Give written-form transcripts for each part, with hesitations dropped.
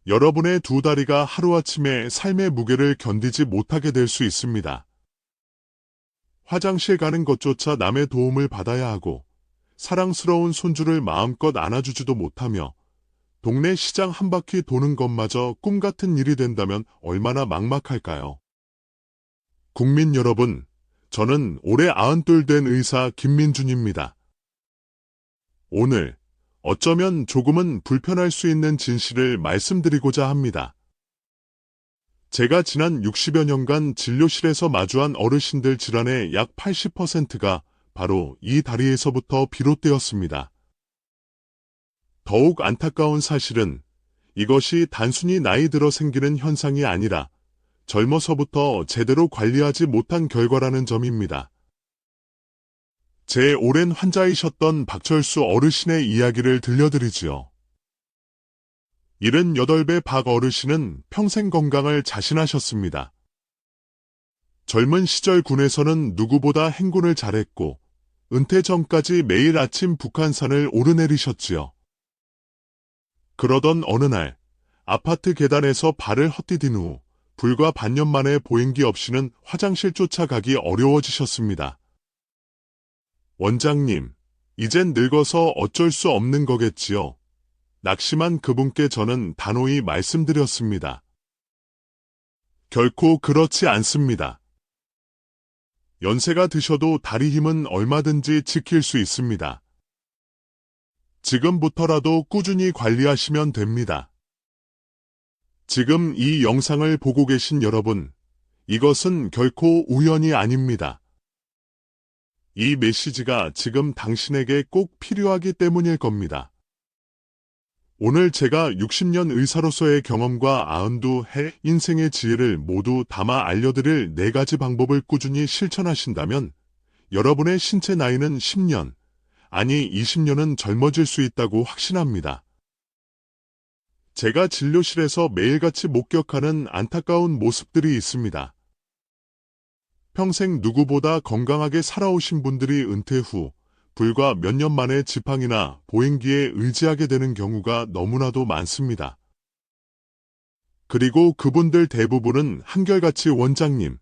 여러분의 두 다리가 하루아침에 삶의 무게를 견디지 못하게 될 수 있습니다. 화장실 가는 것조차 남의 도움을 받아야 하고, 사랑스러운 손주를 마음껏 안아주지도 못하며, 동네 시장 한 바퀴 도는 것마저 꿈 같은 일이 된다면 얼마나 막막할까요? 국민 여러분, 저는 올해 92 된 의사 김민준입니다. 오늘 어쩌면 조금은 불편할 수 있는 진실을 말씀드리고자 합니다. 제가 지난 60여 년간 진료실에서 마주한 어르신들 질환의 약 80%가 바로 이 다리에서부터 비롯되었습니다. 더욱 안타까운 사실은 이것이 단순히 나이 들어 생기는 현상이 아니라 젊어서부터 제대로 관리하지 못한 결과라는 점입니다. 제 오랜 환자이셨던 박철수 어르신의 이야기를 들려드리지요. 78배 박 어르신은 평생 건강을 자신하셨습니다. 젊은 시절 군에서는 누구보다 행군을 잘했고 은퇴 전까지 매일 아침 북한산을 오르내리셨지요. 그러던 어느 날 아파트 계단에서 발을 헛디딘 후 불과 반년 만에 보행기 없이는 화장실 쫓아가기 어려워지셨습니다. 원장님, 이젠 늙어서 어쩔 수 없는 거겠지요. 낙심한 그분께 저는 단호히 말씀드렸습니다. 결코 그렇지 않습니다. 연세가 드셔도 다리 힘은 얼마든지 지킬 수 있습니다. 지금부터라도 꾸준히 관리하시면 됩니다. 지금 이 영상을 보고 계신 여러분, 이것은 결코 우연이 아닙니다. 이 메시지가 지금 당신에게 꼭 필요하기 때문일 겁니다. 오늘 제가 60년 의사로서의 경험과 92해 인생의 지혜를 모두 담아 알려드릴 4가지 방법을 꾸준히 실천하신다면 여러분의 신체 나이는 10년, 아니 20년은 젊어질 수 있다고 확신합니다. 제가 진료실에서 매일같이 목격하는 안타까운 모습들이 있습니다. 평생 누구보다 건강하게 살아오신 분들이 은퇴 후 불과 몇 년 만에 지팡이나 보행기에 의지하게 되는 경우가 너무나도 많습니다. 그리고 그분들 대부분은 한결같이 원장님,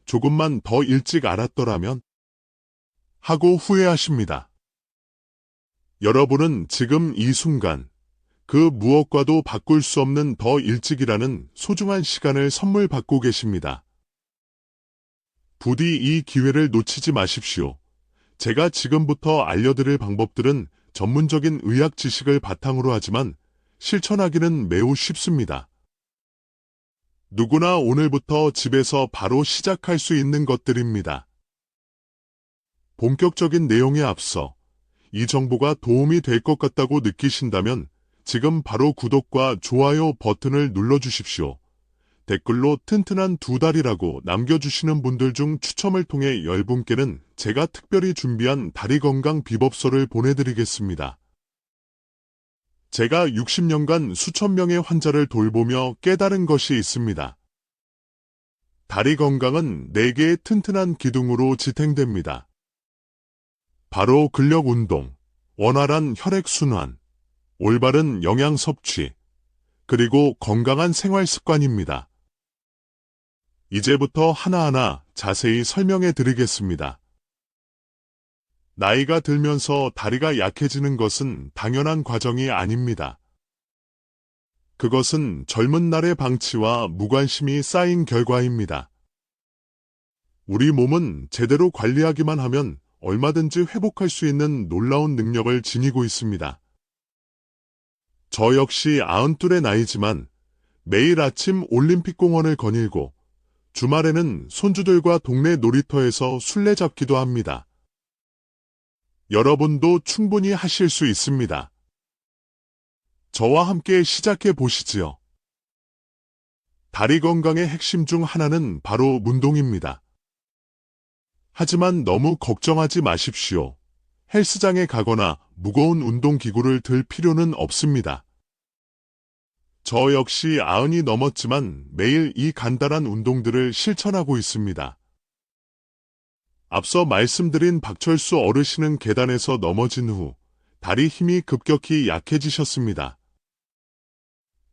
조금만 더 일찍 알았더라면 하고 후회하십니다. 여러분은 지금 이 순간 그 무엇과도 바꿀 수 없는 더 일찍이라는 소중한 시간을 선물 받고 계십니다. 부디 이 기회를 놓치지 마십시오. 제가 지금부터 알려드릴 방법들은 전문적인 의학 지식을 바탕으로 하지만 실천하기는 매우 쉽습니다. 누구나 오늘부터 집에서 바로 시작할 수 있는 것들입니다. 본격적인 내용에 앞서 이 정보가 도움이 될 것 같다고 느끼신다면 지금 바로 구독과 좋아요 버튼을 눌러주십시오. 댓글로 튼튼한 두 다리라고 남겨주시는 분들 중 추첨을 통해 10분께는 제가 특별히 준비한 다리 건강 비법서를 보내드리겠습니다. 제가 60년간 수천 명의 환자를 돌보며 깨달은 것이 있습니다. 다리 건강은 4개의 튼튼한 기둥으로 지탱됩니다. 바로 근력 운동, 원활한 혈액순환, 올바른 영양 섭취, 그리고 건강한 생활 습관입니다. 이제부터 하나하나 자세히 설명해 드리겠습니다. 나이가 들면서 다리가 약해지는 것은 당연한 과정이 아닙니다. 그것은 젊은 날의 방치와 무관심이 쌓인 결과입니다. 우리 몸은 제대로 관리하기만 하면 얼마든지 회복할 수 있는 놀라운 능력을 지니고 있습니다. 저 역시 92의 나이지만 매일 아침 올림픽공원을 거닐고 주말에는 손주들과 동네 놀이터에서 술래잡기도 합니다. 여러분도 충분히 하실 수 있습니다. 저와 함께 시작해 보시지요. 다리 건강의 핵심 중 하나는 바로 운동입니다. 하지만 너무 걱정하지 마십시오. 헬스장에 가거나 무거운 운동기구를 들 필요는 없습니다. 저 역시 90이 넘었지만 매일 이 간단한 운동들을 실천하고 있습니다. 앞서 말씀드린 박철수 어르신은 계단에서 넘어진 후 다리 힘이 급격히 약해지셨습니다.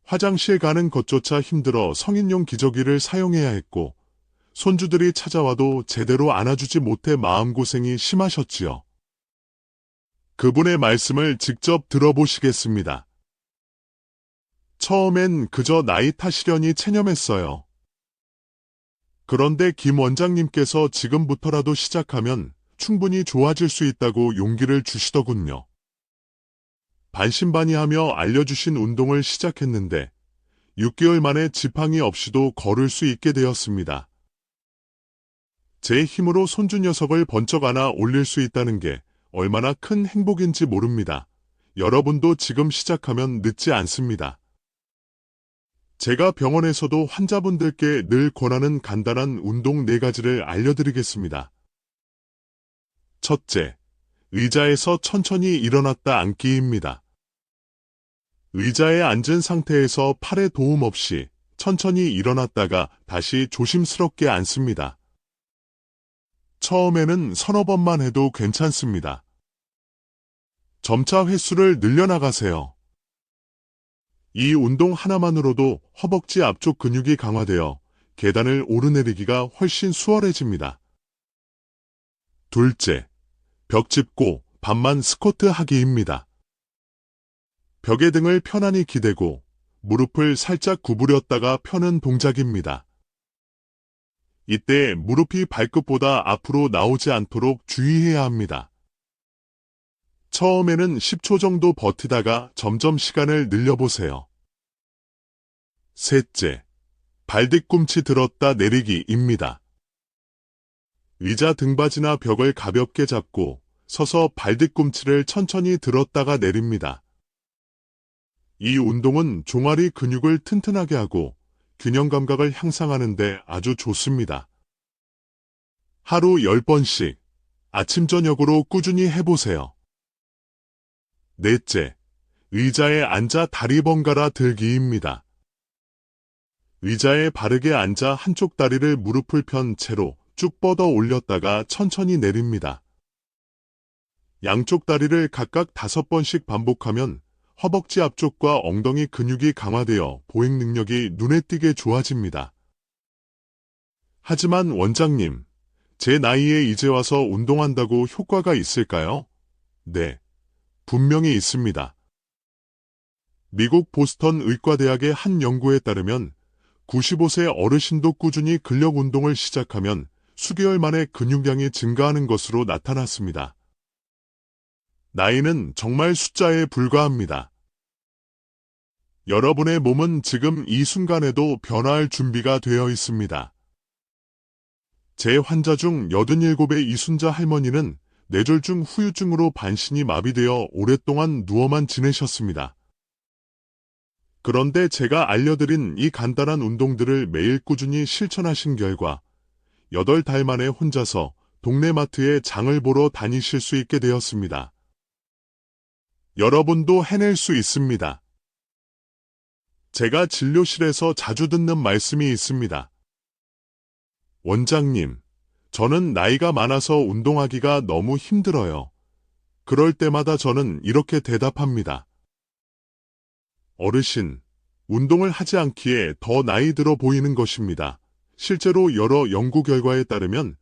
화장실 가는 것조차 힘들어 성인용 기저귀를 사용해야 했고, 손주들이 찾아와도 제대로 안아주지 못해 마음고생이 심하셨지요. 그분의 말씀을 직접 들어보시겠습니다. 처음엔 그저 나이 탓이려니 체념했어요. 그런데 김 원장님께서 지금부터라도 시작하면 충분히 좋아질 수 있다고 용기를 주시더군요. 반신반의하며 알려주신 운동을 시작했는데 6개월 만에 지팡이 없이도 걸을 수 있게 되었습니다. 제 힘으로 손주 녀석을 번쩍 안아 올릴 수 있다는 게 얼마나 큰 행복인지 모릅니다. 여러분도 지금 시작하면 늦지 않습니다. 제가 병원에서도 환자분들께 늘 권하는 간단한 운동 4가지를 알려드리겠습니다. 첫째, 의자에서 천천히 일어났다 앉기입니다. 의자에 앉은 상태에서 팔에 도움 없이 천천히 일어났다가 다시 조심스럽게 앉습니다. 처음에는 서너 번만 해도 괜찮습니다. 점차 횟수를 늘려나가세요. 이 운동 하나만으로도 허벅지 앞쪽 근육이 강화되어 계단을 오르내리기가 훨씬 수월해집니다. 둘째, 벽 짚고 반만 스쿼트 하기입니다. 벽에 등을 편안히 기대고 무릎을 살짝 구부렸다가 펴는 동작입니다. 이때 무릎이 발끝보다 앞으로 나오지 않도록 주의해야 합니다. 처음에는 10초 정도 버티다가 점점 시간을 늘려보세요. 셋째, 발 뒤꿈치 들었다 내리기입니다. 의자 등받이나 벽을 가볍게 잡고 서서 발 뒤꿈치를 천천히 들었다가 내립니다. 이 운동은 종아리 근육을 튼튼하게 하고 균형 감각을 향상하는 데 아주 좋습니다. 하루 10번씩 아침 저녁으로 꾸준히 해보세요. 넷째, 의자에 앉아 다리 번갈아 들기입니다. 의자에 바르게 앉아 한쪽 다리를 무릎을 편 채로 쭉 뻗어 올렸다가 천천히 내립니다. 양쪽 다리를 각각 5번씩 반복하면 허벅지 앞쪽과 엉덩이 근육이 강화되어 보행 능력이 눈에 띄게 좋아집니다. 하지만 원장님, 제 나이에 이제 와서 운동한다고 효과가 있을까요? 네, 분명히 있습니다. 미국 보스턴 의과대학의 한 연구에 따르면 95세 어르신도 꾸준히 근력 운동을 시작하면 수개월 만에 근육량이 증가하는 것으로 나타났습니다. 나이는 정말 숫자에 불과합니다. 여러분의 몸은 지금 이 순간에도 변화할 준비가 되어 있습니다. 제 환자 중 87의 이순자 할머니는 뇌졸중 후유증으로 반신이 마비되어 오랫동안 누워만 지내셨습니다. 그런데 제가 알려드린 이 간단한 운동들을 매일 꾸준히 실천하신 결과 8달 만에 혼자서 동네 마트에 장을 보러 다니실 수 있게 되었습니다. 여러분도 해낼 수 있습니다. 제가 진료실에서 자주 듣는 말씀이 있습니다. 원장님, 저는 나이가 많아서 운동하기가 너무 힘들어요. 그럴 때마다 저는 이렇게 대답합니다. 어르신, 운동을 하지 않기에 더 나이 들어 보이는 것입니다. 실제로 여러 연구 결과에 따르면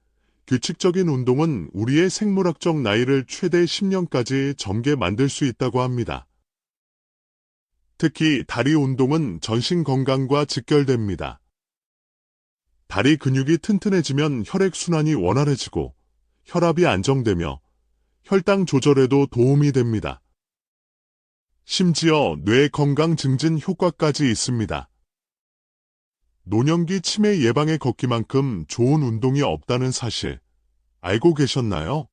규칙적인 운동은 우리의 생물학적 나이를 최대 10년까지 젊게 만들 수 있다고 합니다. 특히 다리 운동은 전신 건강과 직결됩니다. 다리 근육이 튼튼해지면 혈액순환이 원활해지고 혈압이 안정되며 혈당 조절에도 도움이 됩니다. 심지어 뇌 건강 증진 효과까지 있습니다. 노년기 치매 예방에 걷기만큼 좋은 운동이 없다는 사실 알고 계셨나요?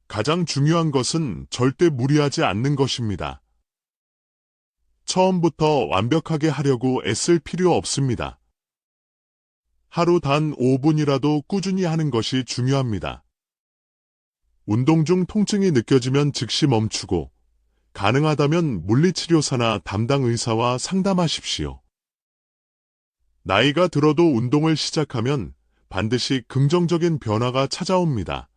가장 중요한 것은 절대 무리하지 않는 것입니다. 처음부터 완벽하게 하려고 애쓸 필요 없습니다. 하루 단 5분이라도 꾸준히 하는 것이 중요합니다. 운동 중 통증이 느껴지면 즉시 멈추고 가능하다면 물리치료사나 담당 의사와 상담하십시오. 나이가 들어도 운동을 시작하면 반드시 긍정적인 변화가 찾아옵니다.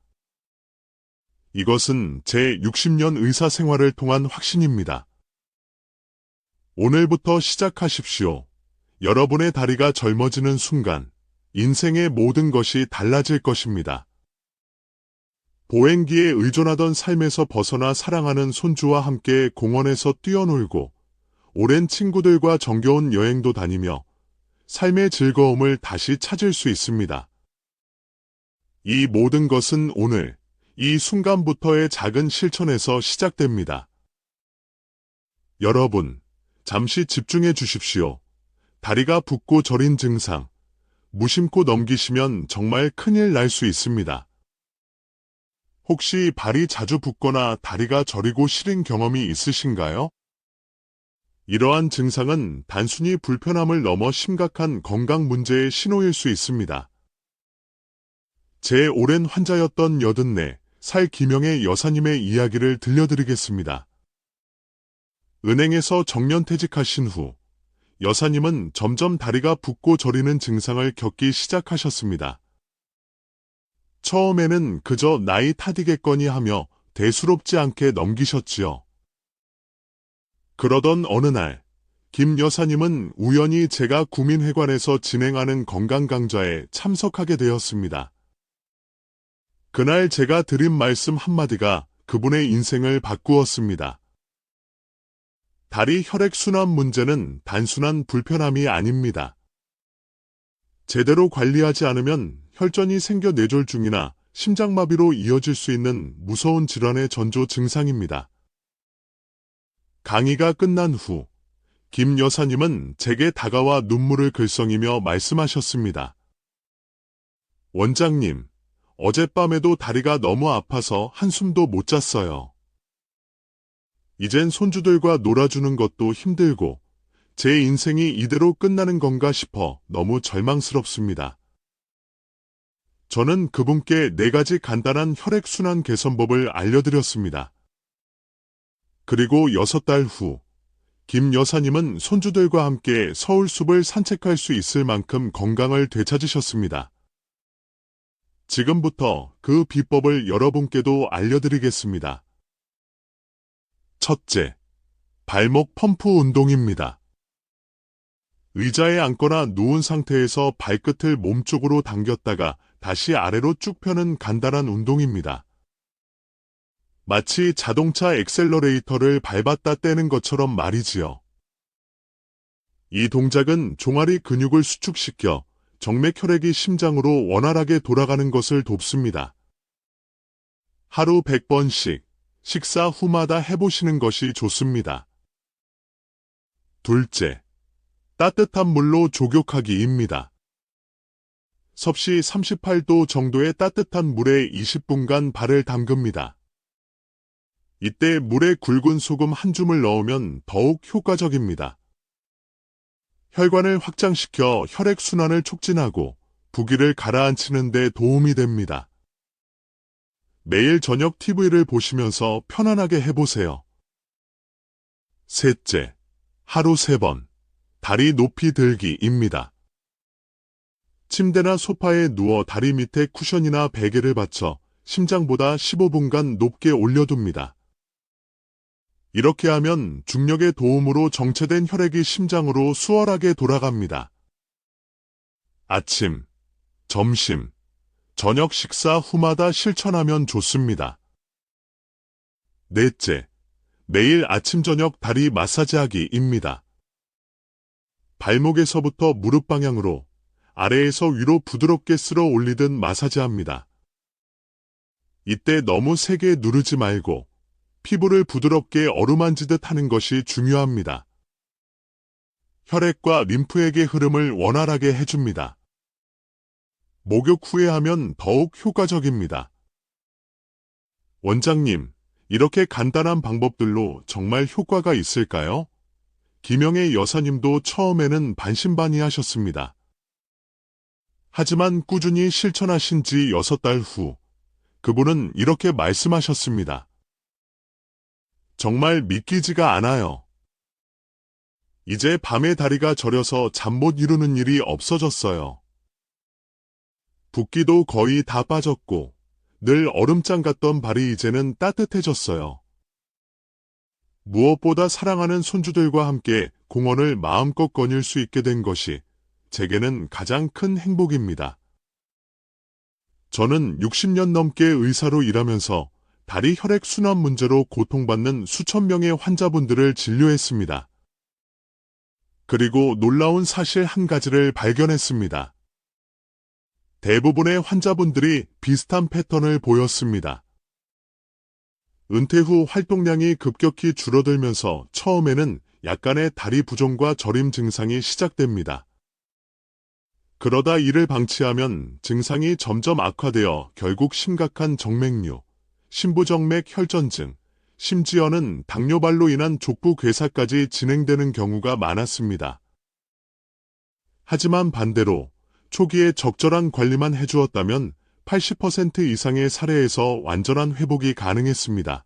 이것은 제 60년 의사 생활을 통한 확신입니다. 오늘부터 시작하십시오. 여러분의 다리가 젊어지는 순간 인생의 모든 것이 달라질 것입니다. 보행기에 의존하던 삶에서 벗어나 사랑하는 손주와 함께 공원에서 뛰어놀고 오랜 친구들과 정겨운 여행도 다니며 삶의 즐거움을 다시 찾을 수 있습니다. 이 모든 것은 오늘, 이 순간부터의 작은 실천에서 시작됩니다. 여러분, 잠시 집중해 주십시오. 다리가 붓고 저린 증상, 무심코 넘기시면 정말 큰일 날 수 있습니다. 혹시 발이 자주 붓거나 다리가 저리고 시린 경험이 있으신가요? 이러한 증상은 단순히 불편함을 넘어 심각한 건강 문제의 신호일 수 있습니다. 제 오랜 환자였던 84살 김영애 여사님의 이야기를 들려드리겠습니다. 은행에서 정년퇴직하신 후 여사님은 점점 다리가 붓고 저리는 증상을 겪기 시작하셨습니다. 처음에는 그저 나이 탓이겠거니 하며 대수롭지 않게 넘기셨지요. 그러던 어느 날, 김 여사님은 우연히 제가 구민회관에서 진행하는 건강강좌에 참석하게 되었습니다. 그날 제가 드린 말씀 한마디가 그분의 인생을 바꾸었습니다. 다리 혈액순환 문제는 단순한 불편함이 아닙니다. 제대로 관리하지 않으면 혈전이 생겨 뇌졸중이나 심장마비로 이어질 수 있는 무서운 질환의 전조 증상입니다. 강의가 끝난 후 김 여사님은 제게 다가와 눈물을 글썽이며 말씀하셨습니다. 원장님, 어젯밤에도 다리가 너무 아파서 한숨도 못 잤어요. 이젠 손주들과 놀아주는 것도 힘들고 제 인생이 이대로 끝나는 건가 싶어 너무 절망스럽습니다. 저는 그분께 4가지 간단한 혈액순환 개선법을 알려드렸습니다. 그리고 6달 후, 김 여사님은 손주들과 함께 서울숲을 산책할 수 있을 만큼 건강을 되찾으셨습니다. 지금부터 그 비법을 여러분께도 알려드리겠습니다. 첫째, 발목 펌프 운동입니다. 의자에 앉거나 누운 상태에서 발끝을 몸쪽으로 당겼다가 다시 아래로 쭉 펴는 간단한 운동입니다. 마치 자동차 엑셀러레이터를 밟았다 떼는 것처럼 말이지요. 이 동작은 종아리 근육을 수축시켜 정맥 혈액이 심장으로 원활하게 돌아가는 것을 돕습니다. 하루 100번씩 식사 후마다 해보시는 것이 좋습니다. 둘째, 따뜻한 물로 족욕하기입니다. 섭씨 38도 정도의 따뜻한 물에 20분간 발을 담급니다. 이때 물에 굵은 소금 한 줌을 넣으면 더욱 효과적입니다. 혈관을 확장시켜 혈액순환을 촉진하고 부기를 가라앉히는 데 도움이 됩니다. 매일 저녁 TV를 보시면서 편안하게 해보세요. 셋째, 하루 3번, 다리 높이 들기입니다. 침대나 소파에 누워 다리 밑에 쿠션이나 베개를 받쳐 심장보다 15분간 높게 올려둡니다. 이렇게 하면 중력의 도움으로 정체된 혈액이 심장으로 수월하게 돌아갑니다. 아침, 점심, 저녁 식사 후마다 실천하면 좋습니다. 넷째, 매일 아침 저녁 다리 마사지하기입니다. 발목에서부터 무릎 방향으로 아래에서 위로 부드럽게 쓸어 올리듯 마사지합니다. 이때 너무 세게 누르지 말고 피부를 부드럽게 어루만지듯 하는 것이 중요합니다. 혈액과 림프액의 흐름을 원활하게 해줍니다. 목욕 후에 하면 더욱 효과적입니다. 원장님, 이렇게 간단한 방법들로 정말 효과가 있을까요? 김영애 여사님도 처음에는 반신반의하셨습니다. 하지만 꾸준히 실천하신 지 6달 후, 그분은 이렇게 말씀하셨습니다. 정말 믿기지가 않아요. 이제 밤에 다리가 저려서 잠 못 이루는 일이 없어졌어요. 붓기도 거의 다 빠졌고 늘 얼음장 같던 발이 이제는 따뜻해졌어요. 무엇보다 사랑하는 손주들과 함께 공원을 마음껏 거닐 수 있게 된 것이 제게는 가장 큰 행복입니다. 저는 60년 넘게 의사로 일하면서 다리 혈액순환 문제로 고통받는 수천 명의 환자분들을 진료했습니다. 그리고 놀라운 사실 한 가지를 발견했습니다. 대부분의 환자분들이 비슷한 패턴을 보였습니다. 은퇴 후 활동량이 급격히 줄어들면서 처음에는 약간의 다리 부종과 저림 증상이 시작됩니다. 그러다 이를 방치하면 증상이 점점 악화되어 결국 심각한 정맥류, 심부정맥 혈전증, 심지어는 당뇨발로 인한 족부 괴사까지 진행되는 경우가 많았습니다. 하지만 반대로 초기에 적절한 관리만 해주었다면 80% 이상의 사례에서 완전한 회복이 가능했습니다.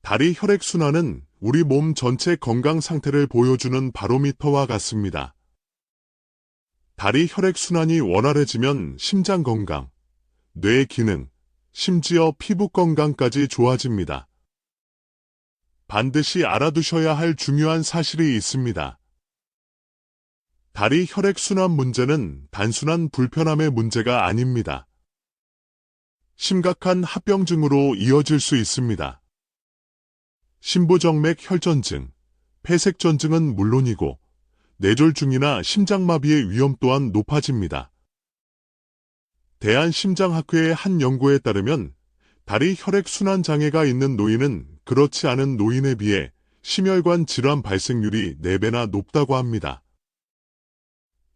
다리 혈액순환은 우리 몸 전체 건강 상태를 보여주는 바로미터와 같습니다. 다리 혈액순환이 원활해지면 심장 건강, 뇌 기능, 심지어 피부 건강까지 좋아집니다. 반드시 알아두셔야 할 중요한 사실이 있습니다. 다리 혈액순환 문제는 단순한 불편함의 문제가 아닙니다. 심각한 합병증으로 이어질 수 있습니다. 심부정맥 혈전증, 폐색전증은 물론이고 뇌졸중이나 심장마비의 위험 또한 높아집니다. 대한심장학회의 한 연구에 따르면 다리 혈액순환 장애가 있는 노인은 그렇지 않은 노인에 비해 심혈관 질환 발생률이 4배나 높다고 합니다.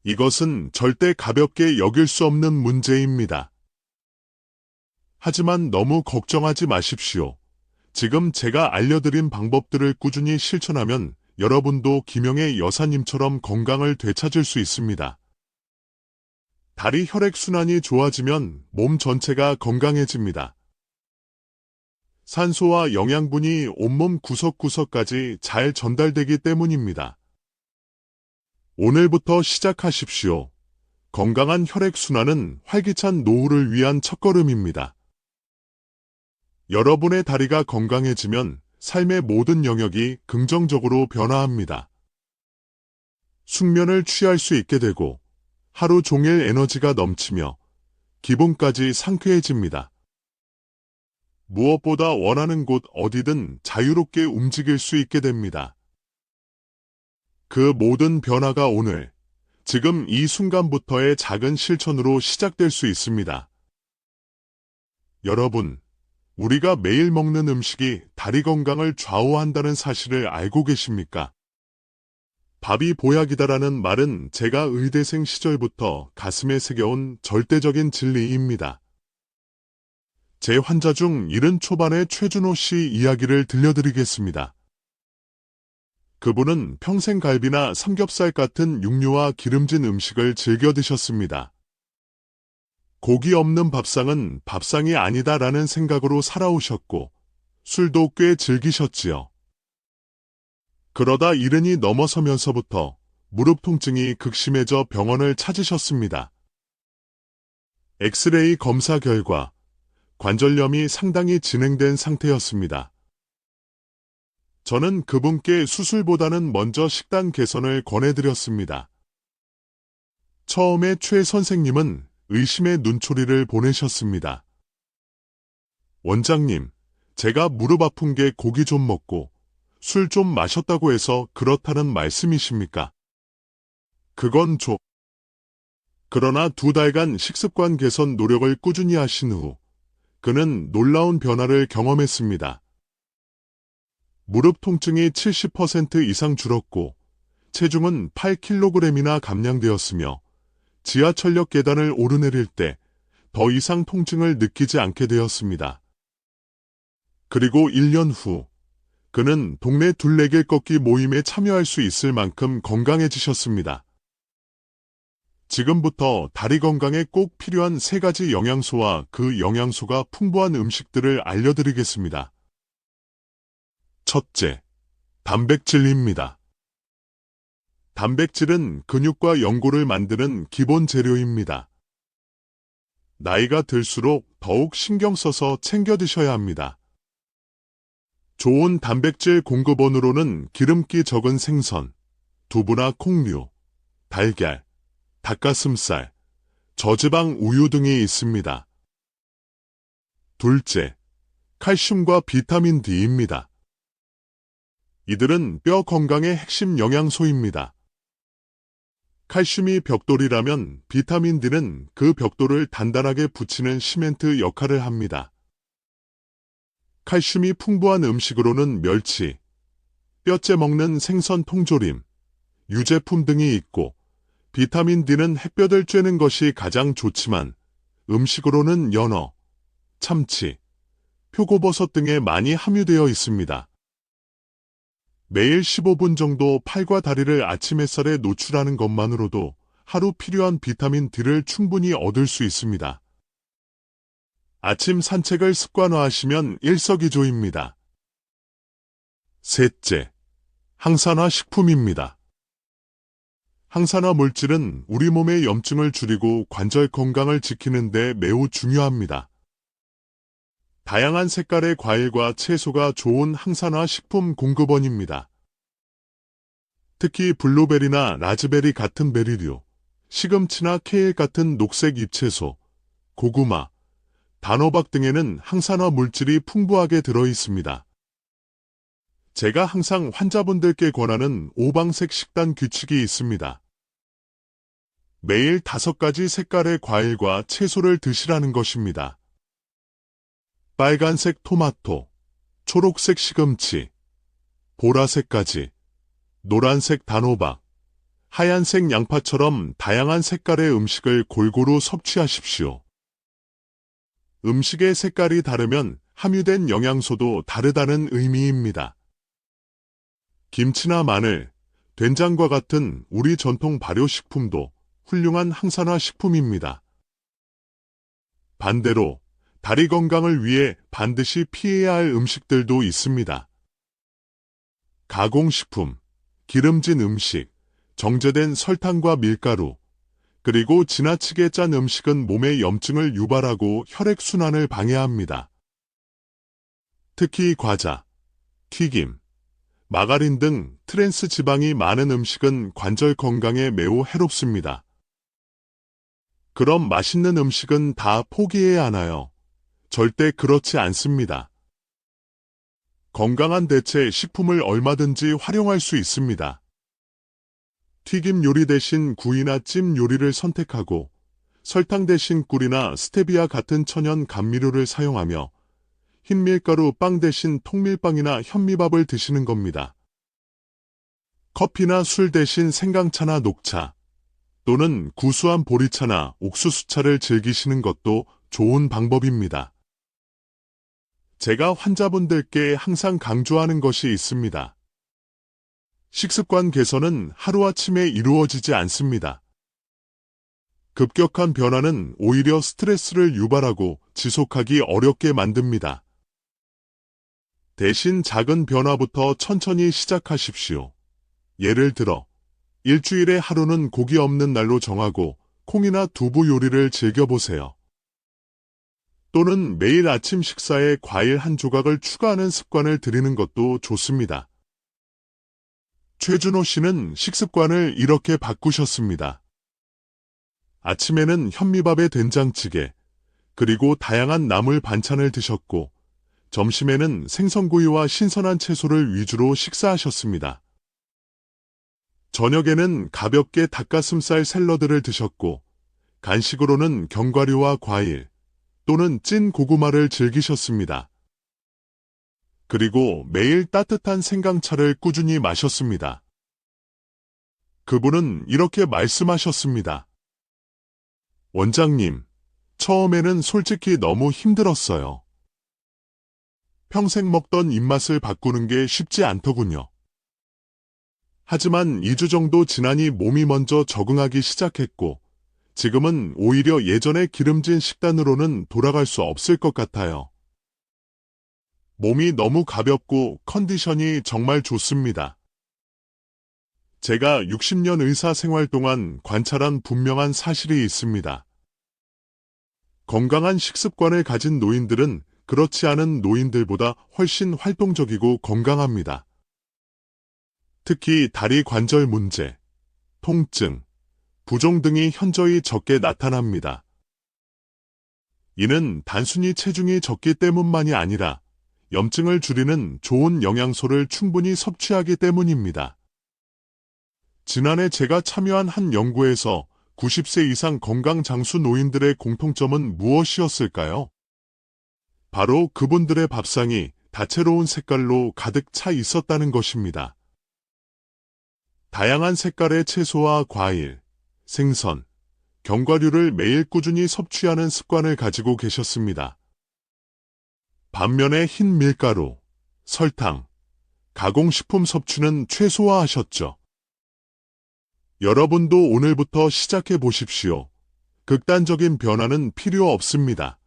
이것은 절대 가볍게 여길 수 없는 문제입니다. 하지만 너무 걱정하지 마십시오. 지금 제가 알려드린 방법들을 꾸준히 실천하면 여러분도 김영애 여사님처럼 건강을 되찾을 수 있습니다. 다리 혈액순환이 좋아지면 몸 전체가 건강해집니다. 산소와 영양분이 온몸 구석구석까지 잘 전달되기 때문입니다. 오늘부터 시작하십시오. 건강한 혈액순환은 활기찬 노후를 위한 첫걸음입니다. 여러분의 다리가 건강해지면 삶의 모든 영역이 긍정적으로 변화합니다. 숙면을 취할 수 있게 되고 하루 종일 에너지가 넘치며 기분까지 상쾌해집니다. 무엇보다 원하는 곳 어디든 자유롭게 움직일 수 있게 됩니다. 그 모든 변화가 오늘, 지금 이 순간부터의 작은 실천으로 시작될 수 있습니다. 여러분, 우리가 매일 먹는 음식이 다리 건강을 좌우한다는 사실을 알고 계십니까? 밥이 보약이다라는 말은 제가 의대생 시절부터 가슴에 새겨온 절대적인 진리입니다. 제 환자 중 70 초반의 최준호 씨 이야기를 들려드리겠습니다. 그분은 평생 갈비나 삼겹살 같은 육류와 기름진 음식을 즐겨 드셨습니다. 고기 없는 밥상은 밥상이 아니다라는 생각으로 살아오셨고 술도 꽤 즐기셨지요. 그러다 70이 넘어서면서부터 무릎 통증이 극심해져 병원을 찾으셨습니다. 엑스레이 검사 결과 관절염이 상당히 진행된 상태였습니다. 저는 그분께 수술보다는 먼저 식단 개선을 권해드렸습니다. 처음에 최 선생님은 의심의 눈초리를 보내셨습니다. 원장님, 제가 무릎 아픈 게 고기 좀 먹고 술 좀 마셨다고 해서 그렇다는 말씀이십니까? 그건 그러나 2달간 식습관 개선 노력을 꾸준히 하신 후 그는 놀라운 변화를 경험했습니다. 무릎 통증이 70% 이상 줄었고 체중은 8kg이나 감량되었으며 지하철역 계단을 오르내릴 때 더 이상 통증을 느끼지 않게 되었습니다. 그리고 1년 후 그는 동네 둘레길 걷기 모임에 참여할 수 있을 만큼 건강해지셨습니다. 지금부터 다리 건강에 꼭 필요한 3가지 영양소와 그 영양소가 풍부한 음식들을 알려드리겠습니다. 첫째, 단백질입니다. 단백질은 근육과 연골을 만드는 기본 재료입니다. 나이가 들수록 더욱 신경 써서 챙겨 드셔야 합니다. 좋은 단백질 공급원으로는 기름기 적은 생선, 두부나 콩류, 달걀, 닭가슴살, 저지방 우유 등이 있습니다. 둘째, 칼슘과 비타민 D입니다. 이들은 뼈 건강의 핵심 영양소입니다. 칼슘이 벽돌이라면 비타민 D는 그 벽돌을 단단하게 붙이는 시멘트 역할을 합니다. 칼슘이 풍부한 음식으로는 멸치, 뼈째 먹는 생선 통조림, 유제품 등이 있고 비타민 D는 햇볕을 쬐는 것이 가장 좋지만 음식으로는 연어, 참치, 표고버섯 등에 많이 함유되어 있습니다. 매일 15분 정도 팔과 다리를 아침 햇살에 노출하는 것만으로도 하루 필요한 비타민 D를 충분히 얻을 수 있습니다. 아침 산책을 습관화하시면 일석이조입니다. 셋째, 항산화 식품입니다. 항산화 물질은 우리 몸의 염증을 줄이고 관절 건강을 지키는 데 매우 중요합니다. 다양한 색깔의 과일과 채소가 좋은 항산화 식품 공급원입니다. 특히 블루베리나 라즈베리 같은 베리류, 시금치나 케일 같은 녹색 잎채소, 고구마, 단호박 등에는 항산화 물질이 풍부하게 들어 있습니다. 제가 항상 환자분들께 권하는 5방색 식단 규칙이 있습니다. 매일 5가지 색깔의 과일과 채소를 드시라는 것입니다. 빨간색 토마토, 초록색 시금치, 보라색 가지, 노란색 단호박, 하얀색 양파처럼 다양한 색깔의 음식을 골고루 섭취하십시오. 음식의 색깔이 다르면 함유된 영양소도 다르다는 의미입니다. 김치나 마늘, 된장과 같은 우리 전통 발효식품도 훌륭한 항산화 식품입니다. 반대로 다리 건강을 위해 반드시 피해야 할 음식들도 있습니다. 가공식품, 기름진 음식, 정제된 설탕과 밀가루, 그리고 지나치게 짠 음식은 몸의 염증을 유발하고 혈액순환을 방해합니다. 특히 과자, 튀김, 마가린 등 트랜스 지방이 많은 음식은 관절 건강에 매우 해롭습니다. 그럼 맛있는 음식은 다 포기해야 하나요? 절대 그렇지 않습니다. 건강한 대체 식품을 얼마든지 활용할 수 있습니다. 튀김 요리 대신 구이나 찜 요리를 선택하고 설탕 대신 꿀이나 스테비아 같은 천연 감미료를 사용하며 흰밀가루 빵 대신 통밀빵이나 현미밥을 드시는 겁니다. 커피나 술 대신 생강차나 녹차 또는 구수한 보리차나 옥수수차를 즐기시는 것도 좋은 방법입니다. 제가 환자분들께 항상 강조하는 것이 있습니다. 식습관 개선은 하루아침에 이루어지지 않습니다. 급격한 변화는 오히려 스트레스를 유발하고 지속하기 어렵게 만듭니다. 대신 작은 변화부터 천천히 시작하십시오. 예를 들어, 일주일에 하루는 고기 없는 날로 정하고 콩이나 두부 요리를 즐겨보세요. 또는 매일 아침 식사에 과일 한 조각을 추가하는 습관을 들이는 것도 좋습니다. 최준호 씨는 식습관을 이렇게 바꾸셨습니다. 아침에는 현미밥에 된장찌개, 그리고 다양한 나물 반찬을 드셨고, 점심에는 생선구이와 신선한 채소를 위주로 식사하셨습니다. 저녁에는 가볍게 닭가슴살 샐러드를 드셨고, 간식으로는 견과류와 과일, 또는 찐 고구마를 즐기셨습니다. 그리고 매일 따뜻한 생강차를 꾸준히 마셨습니다. 그분은 이렇게 말씀하셨습니다. 원장님, 처음에는 솔직히 너무 힘들었어요. 평생 먹던 입맛을 바꾸는 게 쉽지 않더군요. 하지만 2주 정도 지나니 몸이 먼저 적응하기 시작했고, 지금은 오히려 예전의 기름진 식단으로는 돌아갈 수 없을 것 같아요. 몸이 너무 가볍고 컨디션이 정말 좋습니다. 제가 60년 의사 생활 동안 관찰한 분명한 사실이 있습니다. 건강한 식습관을 가진 노인들은 그렇지 않은 노인들보다 훨씬 활동적이고 건강합니다. 특히 다리 관절 문제, 통증, 부종 등이 현저히 적게 나타납니다. 이는 단순히 체중이 적기 때문만이 아니라 염증을 줄이는 좋은 영양소를 충분히 섭취하기 때문입니다. 지난해 제가 참여한 한 연구에서 90세 이상 건강 장수 노인들의 공통점은 무엇이었을까요? 바로 그분들의 밥상이 다채로운 색깔로 가득 차 있었다는 것입니다. 다양한 색깔의 채소와 과일, 생선, 견과류를 매일 꾸준히 섭취하는 습관을 가지고 계셨습니다. 반면에 흰 밀가루, 설탕, 가공식품 섭취는 최소화하셨죠. 여러분도 오늘부터 시작해 보십시오. 극단적인 변화는 필요 없습니다.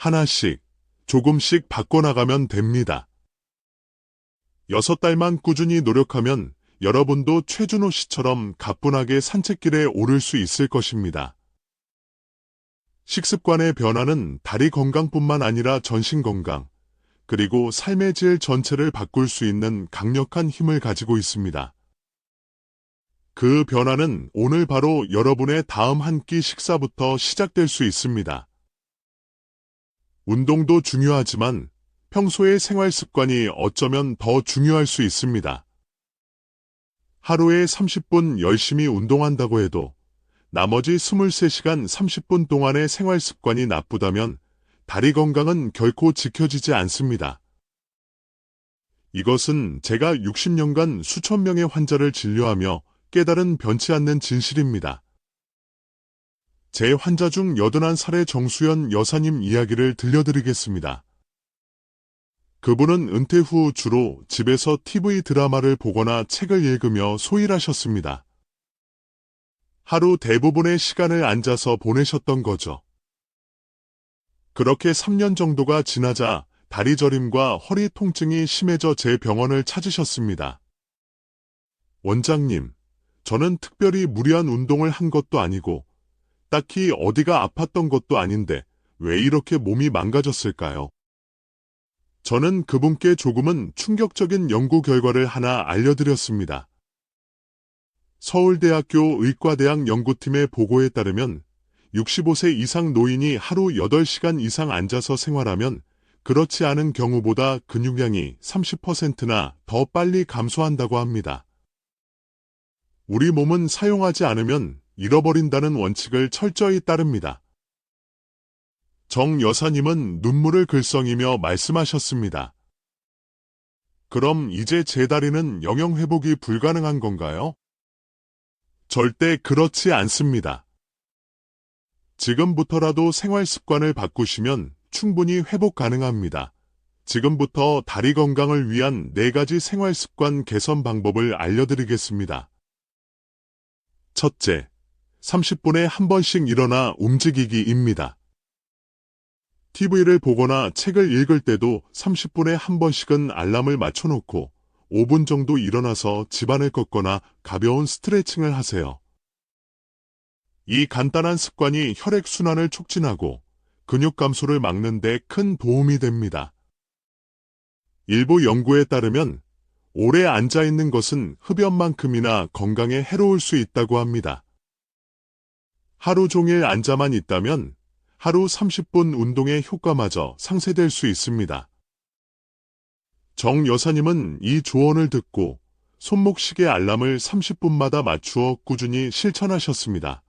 하나씩, 조금씩 바꿔나가면 됩니다. 6달만 꾸준히 노력하면 여러분도 최준호 씨처럼 가뿐하게 산책길에 오를 수 있을 것입니다. 식습관의 변화는 다리 건강뿐만 아니라 전신 건강, 그리고 삶의 질 전체를 바꿀 수 있는 강력한 힘을 가지고 있습니다. 그 변화는 오늘 바로 여러분의 다음 한 끼 식사부터 시작될 수 있습니다. 운동도 중요하지만 평소의 생활 습관이 어쩌면 더 중요할 수 있습니다. 하루에 30분 열심히 운동한다고 해도 나머지 23시간 30분 동안의 생활 습관이 나쁘다면 다리 건강은 결코 지켜지지 않습니다. 이것은 제가 60년간 수천 명의 환자를 진료하며 깨달은 변치 않는 진실입니다. 제 환자 중 81살의 정수연 여사님 이야기를 들려드리겠습니다. 그분은 은퇴 후 주로 집에서 TV 드라마를 보거나 책을 읽으며 소일하셨습니다. 하루 대부분의 시간을 앉아서 보내셨던 거죠. 그렇게 3년 정도가 지나자 다리 저림과 허리 통증이 심해져 제 병원을 찾으셨습니다. 원장님, 저는 특별히 무리한 운동을 한 것도 아니고 딱히 어디가 아팠던 것도 아닌데 왜 이렇게 몸이 망가졌을까요? 저는 그분께 조금은 충격적인 연구 결과를 하나 알려드렸습니다. 서울대학교 의과대학 연구팀의 보고에 따르면 65세 이상 노인이 하루 8시간 이상 앉아서 생활하면 그렇지 않은 경우보다 근육량이 30%나 더 빨리 감소한다고 합니다. 우리 몸은 사용하지 않으면 잃어버린다는 원칙을 철저히 따릅니다. 정 여사님은 눈물을 글썽이며 말씀하셨습니다. 그럼 이제 제 다리는 영영 회복이 불가능한 건가요? 절대 그렇지 않습니다. 지금부터라도 생활 습관을 바꾸시면 충분히 회복 가능합니다. 지금부터 다리 건강을 위한 4가지 생활 습관 개선 방법을 알려드리겠습니다. 첫째, 30분에 한 번씩 일어나 움직이기입니다. TV를 보거나 책을 읽을 때도 30분에 한 번씩은 알람을 맞춰놓고 5분 정도 일어나서 집안을 걷거나 가벼운 스트레칭을 하세요. 이 간단한 습관이 혈액순환을 촉진하고 근육 감소를 막는 데 큰 도움이 됩니다. 일부 연구에 따르면 오래 앉아있는 것은 흡연만큼이나 건강에 해로울 수 있다고 합니다. 하루 종일 앉아만 있다면 하루 30분 운동의 효과마저 상쇄될 수 있습니다. 정 여사님은 이 조언을 듣고 손목시계 알람을 30분마다 맞추어 꾸준히 실천하셨습니다.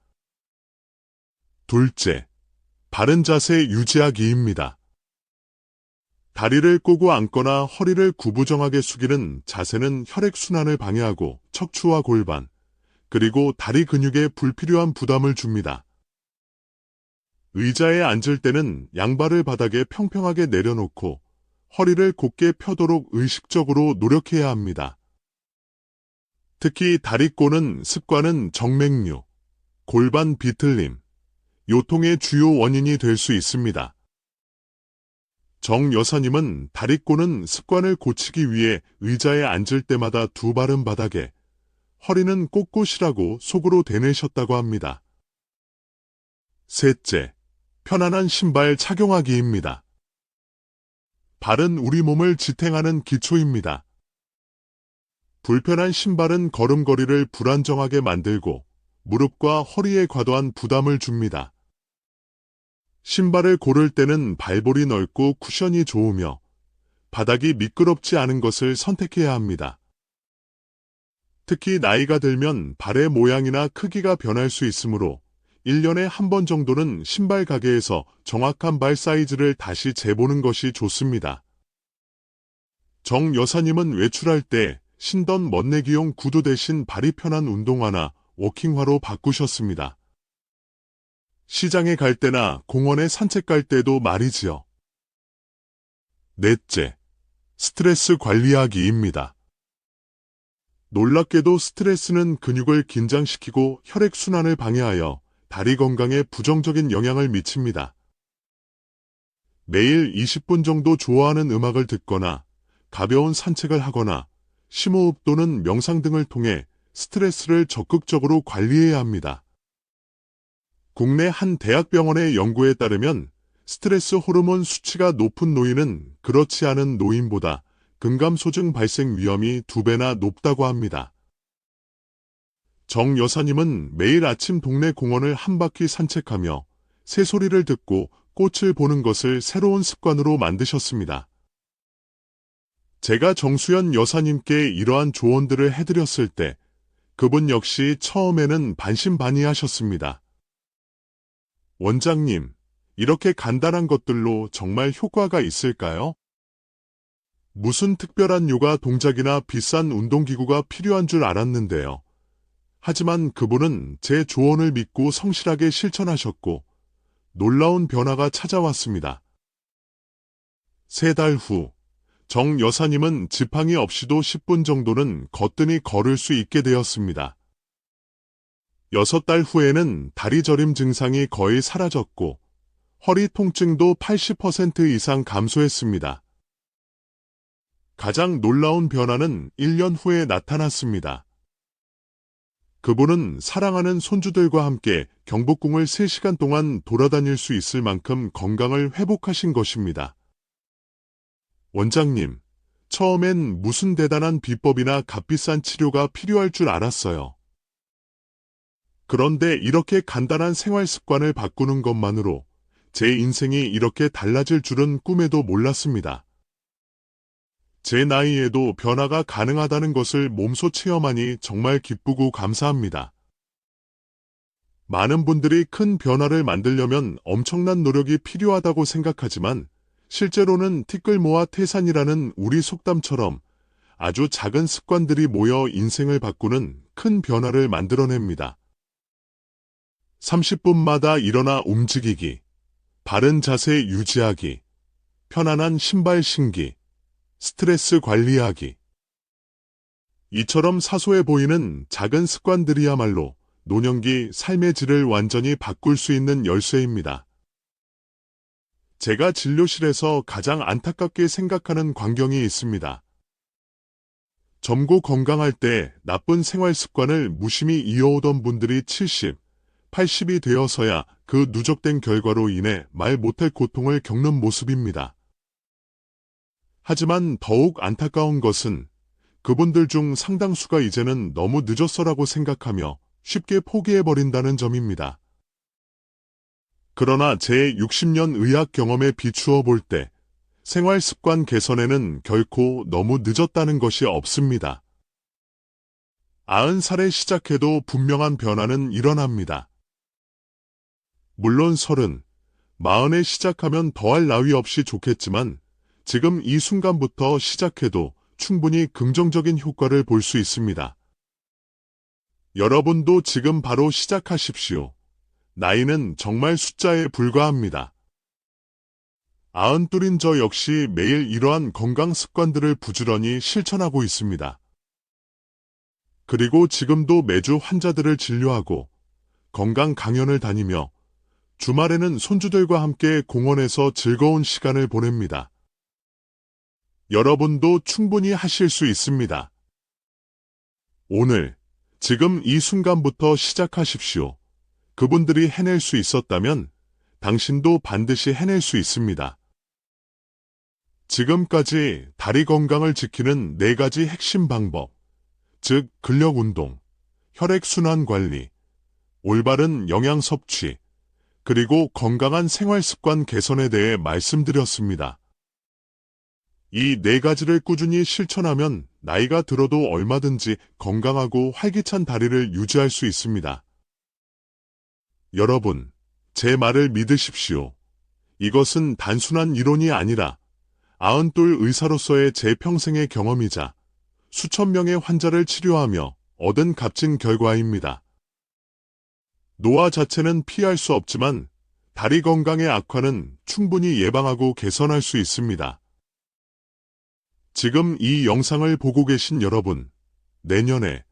둘째, 바른 자세 유지하기입니다. 다리를 꼬고 앉거나 허리를 구부정하게 숙이는 자세는 혈액순환을 방해하고 척추와 골반, 그리고 다리 근육에 불필요한 부담을 줍니다. 의자에 앉을 때는 양발을 바닥에 평평하게 내려놓고 허리를 곧게 펴도록 의식적으로 노력해야 합니다. 특히 다리 꼬는 습관은 정맥류, 골반 비틀림, 요통의 주요 원인이 될 수 있습니다. 정 여사님은 다리 꼬는 습관을 고치기 위해 의자에 앉을 때마다 2발은 바닥에, 허리는 꼿꼿이라고 속으로 되뇌셨다고 합니다. 셋째, 편안한 신발 착용하기입니다. 발은 우리 몸을 지탱하는 기초입니다. 불편한 신발은 걸음걸이를 불안정하게 만들고 무릎과 허리에 과도한 부담을 줍니다. 신발을 고를 때는 발볼이 넓고 쿠션이 좋으며 바닥이 미끄럽지 않은 것을 선택해야 합니다. 특히 나이가 들면 발의 모양이나 크기가 변할 수 있으므로 1년에 한 번 정도는 신발 가게에서 정확한 발 사이즈를 다시 재보는 것이 좋습니다. 정 여사님은 외출할 때 신던 멋내기용 구두 대신 발이 편한 운동화나 워킹화로 바꾸셨습니다. 시장에 갈 때나 공원에 산책 갈 때도 말이지요. 넷째, 스트레스 관리하기입니다. 놀랍게도 스트레스는 근육을 긴장시키고 혈액순환을 방해하여 다리 건강에 부정적인 영향을 미칩니다. 매일 20분 정도 좋아하는 음악을 듣거나 가벼운 산책을 하거나 심호흡 또는 명상 등을 통해 스트레스를 적극적으로 관리해야 합니다. 국내 한 대학병원의 연구에 따르면 스트레스 호르몬 수치가 높은 노인은 그렇지 않은 노인보다 근감소증 발생 위험이 2배나 높다고 합니다. 정 여사님은 매일 아침 동네 공원을 한 바퀴 산책하며 새소리를 듣고 꽃을 보는 것을 새로운 습관으로 만드셨습니다. 제가 정수연 여사님께 이러한 조언들을 해드렸을 때 그분 역시 처음에는 반신반의하셨습니다. 원장님, 이렇게 간단한 것들로 정말 효과가 있을까요? 무슨 특별한 요가 동작이나 비싼 운동기구가 필요한 줄 알았는데요. 하지만 그분은 제 조언을 믿고 성실하게 실천하셨고 놀라운 변화가 찾아왔습니다. 3달 후, 정 여사님은 지팡이 없이도 10분 정도는 거뜬히 걸을 수 있게 되었습니다. 6달 후에는 다리 저림 증상이 거의 사라졌고 허리 통증도 80% 이상 감소했습니다. 가장 놀라운 변화는 1년 후에 나타났습니다. 그분은 사랑하는 손주들과 함께 경복궁을 3시간 동안 돌아다닐 수 있을 만큼 건강을 회복하신 것입니다. 원장님, 처음엔 무슨 대단한 비법이나 값비싼 치료가 필요할 줄 알았어요. 그런데 이렇게 간단한 생활 습관을 바꾸는 것만으로 제 인생이 이렇게 달라질 줄은 꿈에도 몰랐습니다. 제 나이에도 변화가 가능하다는 것을 몸소 체험하니 정말 기쁘고 감사합니다. 많은 분들이 큰 변화를 만들려면 엄청난 노력이 필요하다고 생각하지만 실제로는 티끌 모아 태산이라는 우리 속담처럼 아주 작은 습관들이 모여 인생을 바꾸는 큰 변화를 만들어냅니다. 30분마다 일어나 움직이기, 바른 자세 유지하기, 편안한 신발 신기, 스트레스 관리하기. 이처럼 사소해 보이는 작은 습관들이야말로 노년기 삶의 질을 완전히 바꿀 수 있는 열쇠입니다. 제가 진료실에서 가장 안타깝게 생각하는 광경이 있습니다. 젊고 건강할 때 나쁜 생활 습관을 무심히 이어오던 분들이 70, 80이 되어서야 그 누적된 결과로 인해 말 못할 고통을 겪는 모습입니다. 하지만 더욱 안타까운 것은 그분들 중 상당수가 이제는 너무 늦었어라고 생각하며 쉽게 포기해버린다는 점입니다. 그러나 제 60년 의학 경험에 비추어 볼 때 생활 습관 개선에는 결코 너무 늦었다는 것이 없습니다. 90살에 시작해도 분명한 변화는 일어납니다. 물론 30, 40에 시작하면 더할 나위 없이 좋겠지만 지금 이 순간부터 시작해도 충분히 긍정적인 효과를 볼 수 있습니다. 여러분도 지금 바로 시작하십시오. 나이는 정말 숫자에 불과합니다. 92인 저 역시 매일 이러한 건강 습관들을 부지런히 실천하고 있습니다. 그리고 지금도 매주 환자들을 진료하고 건강 강연을 다니며 주말에는 손주들과 함께 공원에서 즐거운 시간을 보냅니다. 여러분도 충분히 하실 수 있습니다. 오늘, 지금 이 순간부터 시작하십시오. 그분들이 해낼 수 있었다면 당신도 반드시 해낼 수 있습니다. 지금까지 다리 건강을 지키는 4가지 핵심 방법, 즉 근력 운동, 혈액순환 관리, 올바른 영양 섭취, 그리고 건강한 생활 습관 개선에 대해 말씀드렸습니다. 이 4가지를 꾸준히 실천하면 나이가 들어도 얼마든지 건강하고 활기찬 다리를 유지할 수 있습니다. 여러분, 제 말을 믿으십시오. 이것은 단순한 이론이 아니라 92 의사로서의 제 평생의 경험이자 수천 명의 환자를 치료하며 얻은 값진 결과입니다. 노화 자체는 피할 수 없지만 다리 건강의 악화는 충분히 예방하고 개선할 수 있습니다. 지금 이 영상을 보고 계신 여러분, 내년에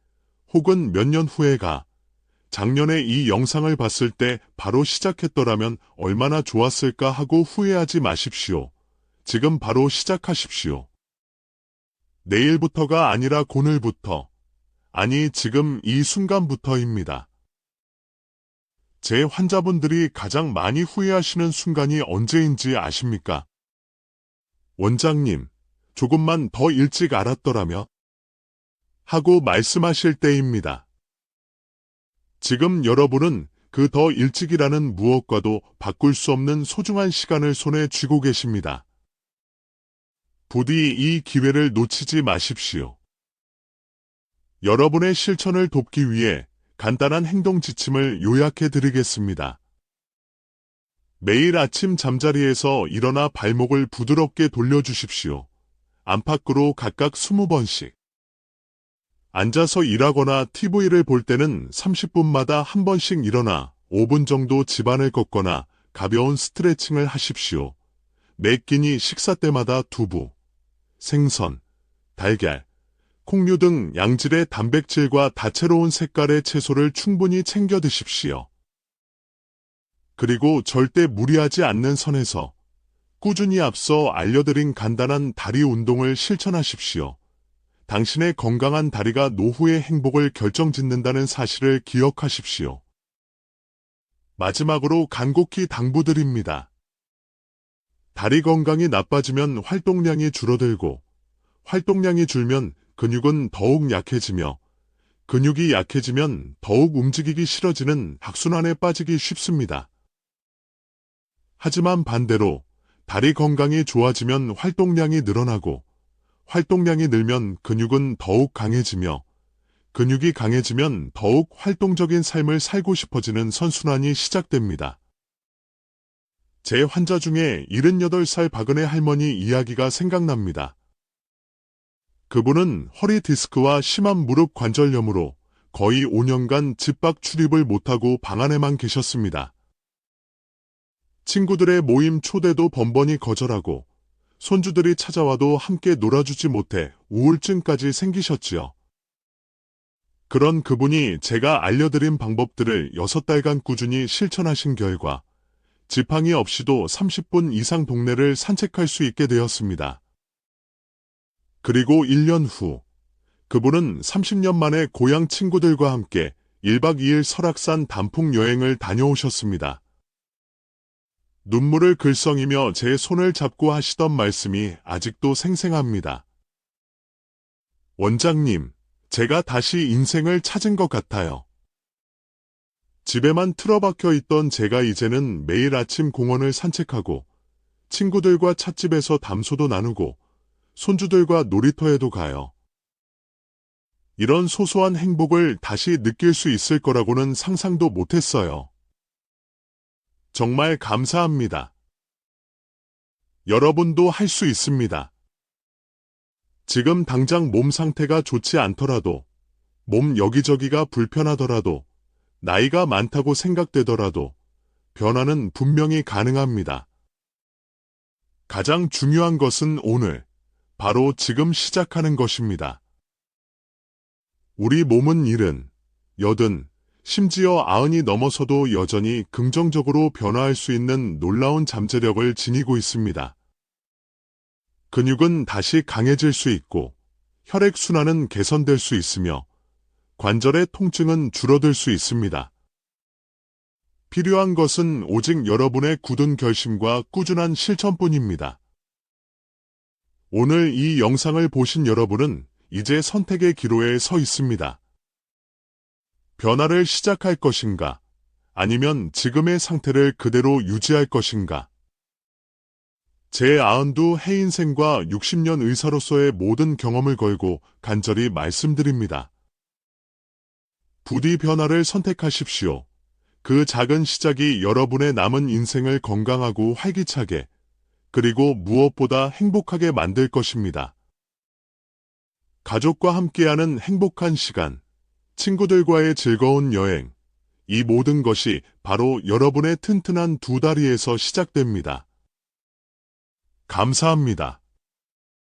혹은 몇 년 후에가 작년에 이 영상을 봤을 때 바로 시작했더라면 얼마나 좋았을까 하고 후회하지 마십시오. 지금 바로 시작하십시오. 내일부터가 아니라 오늘부터, 아니 지금 이 순간부터입니다. 제 환자분들이 가장 많이 후회하시는 순간이 언제인지 아십니까? 원장님, 조금만 더 일찍 알았더라면 하고 말씀하실 때입니다. 지금 여러분은 그 더 일찍이라는 무엇과도 바꿀 수 없는 소중한 시간을 손에 쥐고 계십니다. 부디 이 기회를 놓치지 마십시오. 여러분의 실천을 돕기 위해 간단한 행동 지침을 요약해 드리겠습니다. 매일 아침 잠자리에서 일어나 발목을 부드럽게 돌려주십시오. 안팎으로 각각 20번씩. 앉아서 일하거나 TV를 볼 때는 30분마다 한 번씩 일어나 5분 정도 집안을 걷거나 가벼운 스트레칭을 하십시오. 매 끼니 식사 때마다 두부, 생선, 달걀, 콩류 등 양질의 단백질과 다채로운 색깔의 채소를 충분히 챙겨 드십시오. 그리고 절대 무리하지 않는 선에서 꾸준히 앞서 알려드린 간단한 다리 운동을 실천하십시오. 당신의 건강한 다리가 노후의 행복을 결정짓는다는 사실을 기억하십시오. 마지막으로 간곡히 당부드립니다. 다리 건강이 나빠지면 활동량이 줄어들고, 활동량이 줄면 근육은 더욱 약해지며, 근육이 약해지면 더욱 움직이기 싫어지는 악순환에 빠지기 쉽습니다. 하지만 반대로 다리 건강이 좋아지면 활동량이 늘어나고, 활동량이 늘면 근육은 더욱 강해지며, 근육이 강해지면 더욱 활동적인 삶을 살고 싶어지는 선순환이 시작됩니다. 제 환자 중에 78살 박은혜 할머니 이야기가 생각납니다. 그분은 허리 디스크와 심한 무릎 관절염으로 거의 5년간 집 밖 출입을 못하고 방 안에만 계셨습니다. 친구들의 모임 초대도 번번이 거절하고 손주들이 찾아와도 함께 놀아주지 못해 우울증까지 생기셨지요. 그런 그분이 제가 알려드린 방법들을 6달간 꾸준히 실천하신 결과 지팡이 없이도 30분 이상 동네를 산책할 수 있게 되었습니다. 그리고 1년 후 그분은 30년 만에 고향 친구들과 함께 1박 2일 설악산 단풍 여행을 다녀오셨습니다. 눈물을 글썽이며 제 손을 잡고 하시던 말씀이 아직도 생생합니다. 원장님, 제가 다시 인생을 찾은 것 같아요. 집에만 틀어박혀 있던 제가 이제는 매일 아침 공원을 산책하고 친구들과 찻집에서 담소도 나누고 손주들과 놀이터에도 가요. 이런 소소한 행복을 다시 느낄 수 있을 거라고는 상상도 못했어요. 정말 감사합니다. 여러분도 할 수 있습니다. 지금 당장 몸 상태가 좋지 않더라도, 몸 여기저기가 불편하더라도, 나이가 많다고 생각되더라도, 변화는 분명히 가능합니다. 가장 중요한 것은 오늘, 바로 지금 시작하는 것입니다. 우리 몸은 70, 80, 심지어 90이 넘어서도 여전히 긍정적으로 변화할 수 있는 놀라운 잠재력을 지니고 있습니다. 근육은 다시 강해질 수 있고, 혈액순환은 개선될 수 있으며, 관절의 통증은 줄어들 수 있습니다. 필요한 것은 오직 여러분의 굳은 결심과 꾸준한 실천뿐입니다. 오늘 이 영상을 보신 여러분은 이제 선택의 기로에 서 있습니다. 변화를 시작할 것인가? 아니면 지금의 상태를 그대로 유지할 것인가? 제 92해 인생과 60년 의사로서의 모든 경험을 걸고 간절히 말씀드립니다. 부디 변화를 선택하십시오. 그 작은 시작이 여러분의 남은 인생을 건강하고 활기차게, 그리고 무엇보다 행복하게 만들 것입니다. 가족과 함께하는 행복한 시간, 친구들과의 즐거운 여행, 이 모든 것이 바로 여러분의 튼튼한 두 다리에서 시작됩니다. 감사합니다.